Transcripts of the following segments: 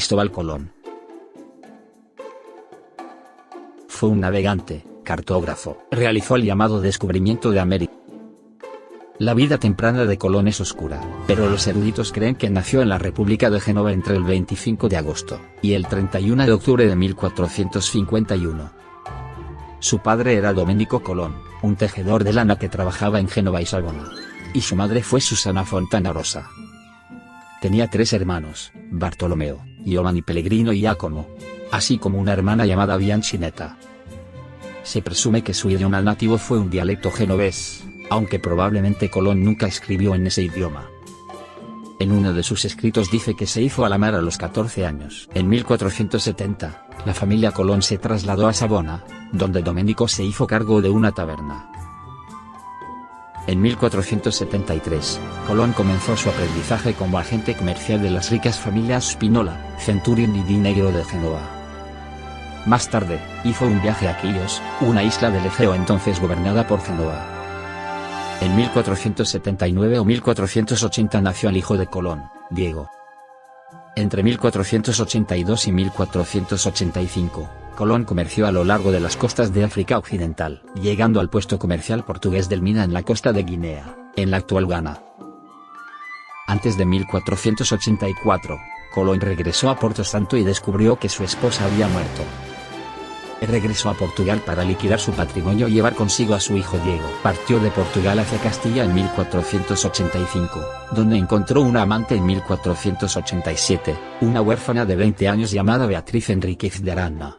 Cristóbal Colón. Fue un navegante, cartógrafo, realizó el llamado descubrimiento de América. La vida temprana de Colón es oscura, pero los eruditos creen que nació en la República de Génova entre el 25 de agosto y el 31 de octubre de 1451. Su padre era Domenico Colón, un tejedor de lana que trabajaba en Génova y Savona, y su madre fue Susana Fontanarosa. Tenía 3 hermanos, Bartolomeo, Giovanni Pellegrino y Giacomo, así como una hermana llamada Bianchinetta. Se presume que su idioma nativo fue un dialecto genovés, aunque probablemente Colón nunca escribió en ese idioma. En uno de sus escritos dice que se hizo a la mar a los 14 años. En 1470, la familia Colón se trasladó a Savona, donde Domenico se hizo cargo de una taberna. En 1473, Colón comenzó su aprendizaje como agente comercial de las ricas familias Spinola, Centurion y Di Negro de Génova. Más tarde, hizo un viaje a Quíos, una isla del Egeo entonces gobernada por Génova. En 1479 o 1480 nació el hijo de Colón, Diego. Entre 1482 y 1485, Colón comerció a lo largo de las costas de África Occidental, llegando al puesto comercial portugués del Mina en la costa de Guinea, en la actual Ghana. Antes de 1484, Colón regresó a Porto Santo y descubrió que su esposa había muerto. Regresó a Portugal para liquidar su patrimonio y llevar consigo a su hijo Diego. Partió de Portugal hacia Castilla en 1485, donde encontró una amante en 1487, una huérfana de 20 años llamada Beatriz Enríquez de Arana.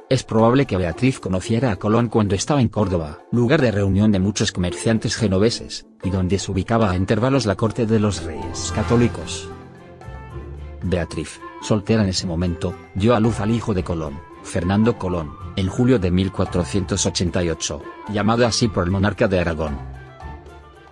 Es probable que Beatriz conociera a Colón cuando estaba en Córdoba, lugar de reunión de muchos comerciantes genoveses, y donde se ubicaba a intervalos la corte de los reyes católicos. Beatriz, soltera en ese momento, dio a luz al hijo de Colón, Fernando Colón, en julio de 1488, llamado así por el monarca de Aragón.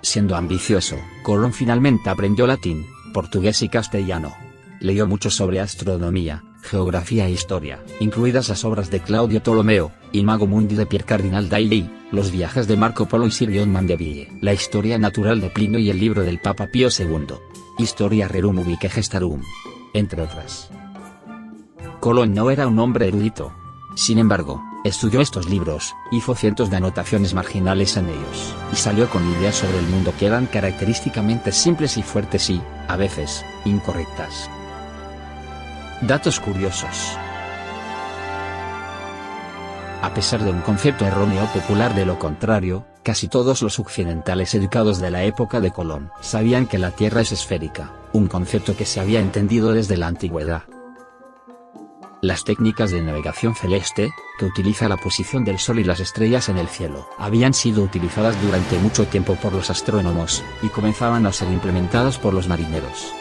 Siendo ambicioso, Colón finalmente aprendió latín, portugués y castellano. Leyó mucho sobre astronomía, geografía e historia, incluidas las obras de Claudio Ptolomeo, Imago Mundi de Pier Cardinal Dailly, los viajes de Marco Polo y Sir John Mandeville, la historia natural de Plinio y el libro del Papa Pío II, Historia Rerum Ubique Gestarum, entre otras. Colón no era un hombre erudito. Sin embargo, estudió estos libros, hizo cientos de anotaciones marginales en ellos, y salió con ideas sobre el mundo que eran característicamente simples y fuertes y, a veces, incorrectas. Datos curiosos. A pesar de un concepto erróneo popular de lo contrario, casi todos los occidentales educados de la época de Colón sabían que la Tierra es esférica, un concepto que se había entendido desde la antigüedad. Las técnicas de navegación celeste, que utiliza la posición del Sol y las estrellas en el cielo, habían sido utilizadas durante mucho tiempo por los astrónomos, y comenzaban a ser implementadas por los marineros.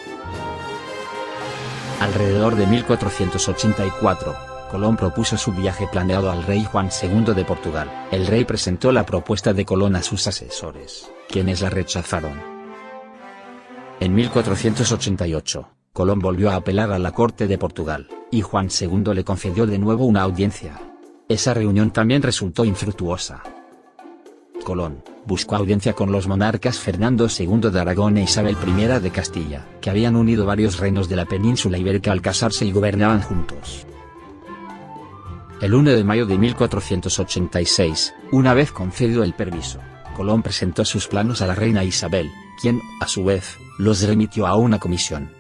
Alrededor de 1484, Colón propuso su viaje planeado al rey Juan II de Portugal. El rey presentó la propuesta de Colón a sus asesores, quienes la rechazaron. En 1488, Colón volvió a apelar a la corte de Portugal, y Juan II le concedió de nuevo una audiencia. Esa reunión también resultó infructuosa. Colón buscó audiencia con los monarcas Fernando II de Aragón e Isabel I de Castilla, que habían unido varios reinos de la península ibérica al casarse y gobernaban juntos. El 1 de mayo de 1486, una vez concedido el permiso, Colón presentó sus planos a la reina Isabel, quien, a su vez, los remitió a una comisión.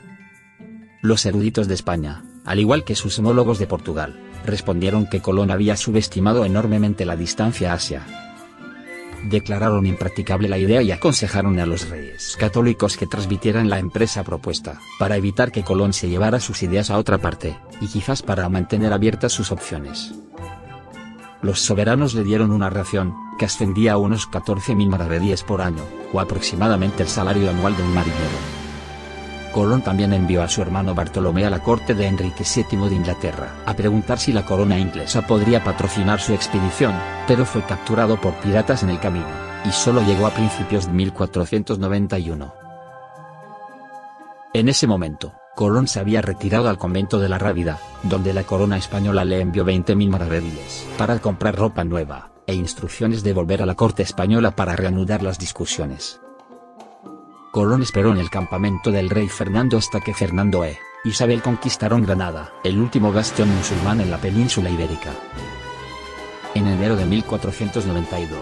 Los eruditos de España, al igual que sus homólogos de Portugal, respondieron que Colón había subestimado enormemente la distancia a Asia. Declararon impracticable la idea y aconsejaron a los reyes católicos que transmitieran la empresa propuesta, para evitar que Colón se llevara sus ideas a otra parte, y quizás para mantener abiertas sus opciones. Los soberanos le dieron una ración, que ascendía a unos 14.000 maravedíes por año, o aproximadamente el salario anual de un marinero. Colón también envió a su hermano Bartolomé a la corte de Enrique VII de Inglaterra, a preguntar si la corona inglesa podría patrocinar su expedición, pero fue capturado por piratas en el camino, y solo llegó a principios de 1491. En ese momento, Colón se había retirado al convento de la Rábida, donde la corona española le envió 20.000 maravedíes para comprar ropa nueva, e instrucciones de volver a la corte española para reanudar las discusiones. Colón esperó en el campamento del rey Fernando hasta que Fernando Isabel conquistaron Granada, el último bastión musulmán en la península ibérica. En enero de 1492,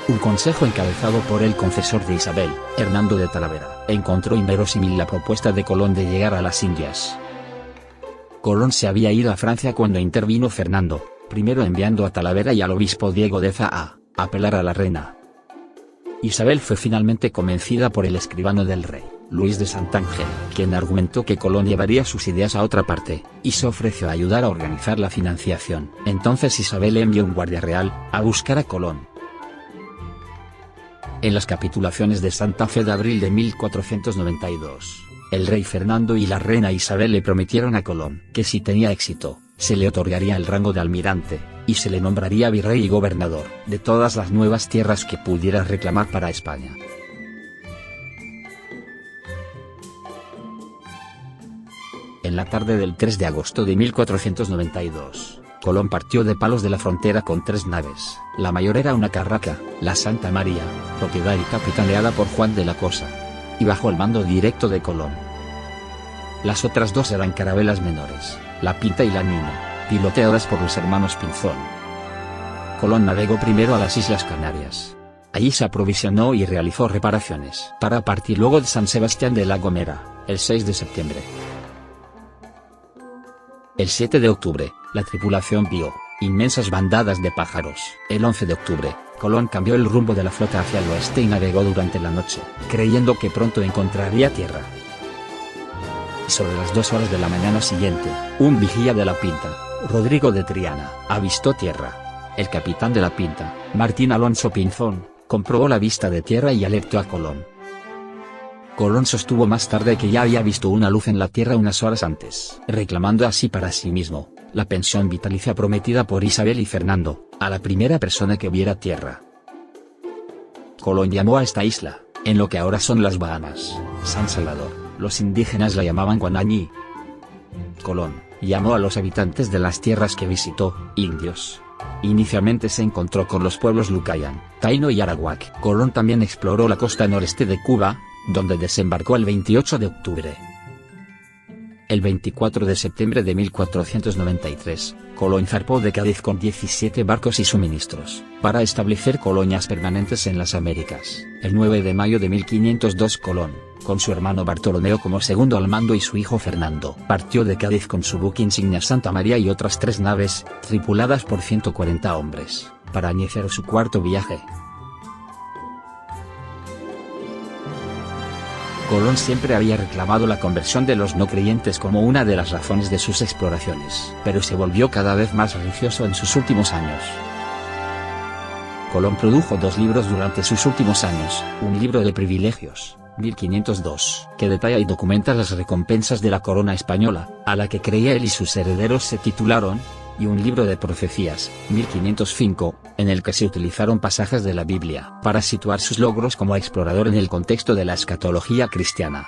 un consejo encabezado por el confesor de Isabel, Hernando de Talavera, encontró inverosímil la propuesta de Colón de llegar a las Indias. Colón se había ido a Francia cuando intervino Fernando, primero enviando a Talavera y al obispo Diego de Zá a apelar a la reina. Isabel fue finalmente convencida por el escribano del rey, Luis de Santángel, quien argumentó que Colón llevaría sus ideas a otra parte, y se ofreció a ayudar a organizar la financiación. Entonces Isabel envió un guardia real a buscar a Colón. En las capitulaciones de Santa Fe de abril de 1492, el rey Fernando y la reina Isabel le prometieron a Colón que si tenía éxito, se le otorgaría el rango de almirante, y se le nombraría virrey y gobernador de todas las nuevas tierras que pudiera reclamar para España. En la tarde del 3 de agosto de 1492, Colón partió de Palos de la Frontera con 3 naves. La mayor era una carraca, la Santa María, propiedad y capitaneada por Juan de la Cosa, y bajo el mando directo de Colón. Las otras 2 eran carabelas menores, la Pinta y la Nina, piloteadas por los hermanos Pinzón. Colón navegó primero a las Islas Canarias. Allí se aprovisionó y realizó reparaciones para partir luego de San Sebastián de la Gomera, el 6 de septiembre. El 7 de octubre, la tripulación vio inmensas bandadas de pájaros. El 11 de octubre, Colón cambió el rumbo de la flota hacia el oeste y navegó durante la noche, creyendo que pronto encontraría tierra. Sobre las 2 horas de la mañana siguiente, un vigía de la Pinta, Rodrigo de Triana, avistó tierra. El capitán de la Pinta, Martín Alonso Pinzón, comprobó la vista de tierra y alertó a Colón. Colón sostuvo más tarde que ya había visto una luz en la tierra unas horas antes, reclamando así para sí mismo la pensión vitalicia prometida por Isabel y Fernando a la primera persona que viera tierra. Colón llamó a esta isla, en lo que ahora son las Bahamas, San Salvador. Los indígenas la llamaban Guanañí. Colón llamó a los habitantes de las tierras que visitó, indios. Inicialmente se encontró con los pueblos Lucayan, Taino y Arawak. Colón también exploró la costa noreste de Cuba, donde desembarcó el 28 de octubre. El 24 de septiembre de 1493, Colón zarpó de Cádiz con 17 barcos y suministros, para establecer colonias permanentes en las Américas. El 9 de mayo de 1502 Colón, con su hermano Bartolomeo como segundo al mando y su hijo Fernando, partió de Cádiz con su buque insignia Santa María y otras 3 naves, tripuladas por 140 hombres, para iniciar su cuarto viaje. Colón siempre había reclamado la conversión de los no creyentes como una de las razones de sus exploraciones, pero se volvió cada vez más religioso en sus últimos años. Colón produjo 2 libros durante sus últimos años, un libro de privilegios, 1502, que detalla y documenta las recompensas de la corona española, a la que creía él y sus herederos se titularon, y un libro de profecías, 1505, en el que se utilizaron pasajes de la Biblia para situar sus logros como explorador en el contexto de la escatología cristiana.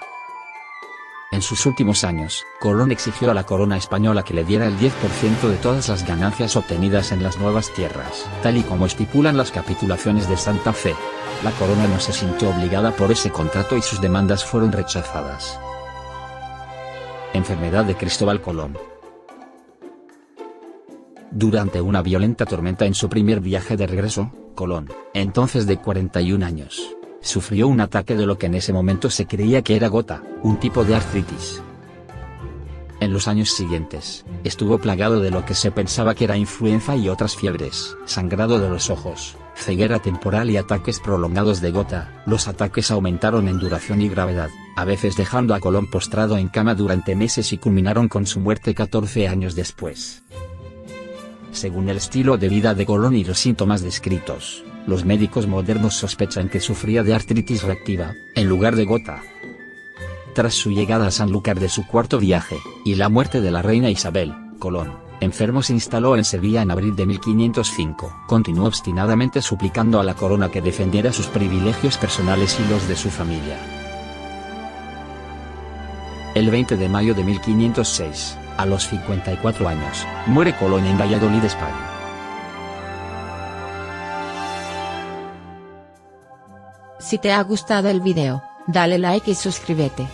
En sus últimos años, Colón exigió a la corona española que le diera el 10% de todas las ganancias obtenidas en las nuevas tierras, tal y como estipulan las capitulaciones de Santa Fe. La corona no se sintió obligada por ese contrato y sus demandas fueron rechazadas. Enfermedad de Cristóbal Colón. Durante una violenta tormenta en su primer viaje de regreso, Colón, entonces de 41 años, sufrió un ataque de lo que en ese momento se creía que era gota, un tipo de artritis. En los años siguientes, estuvo plagado de lo que se pensaba que era influenza y otras fiebres, sangrado de los ojos, ceguera temporal y ataques prolongados de gota. Los ataques aumentaron en duración y gravedad, a veces dejando a Colón postrado en cama durante meses y culminaron con su muerte 14 años después. Según el estilo de vida de Colón y los síntomas descritos, los médicos modernos sospechan que sufría de artritis reactiva, en lugar de gota. Tras su llegada a Sanlúcar de su cuarto viaje, y la muerte de la reina Isabel, Colón, enfermo, se instaló en Sevilla en abril de 1505. Continuó obstinadamente suplicando a la corona que defendiera sus privilegios personales y los de su familia. El 20 de mayo de 1506, a los 54 años, muere Colón en Valladolid, España. Si te ha gustado el video, dale like y suscríbete.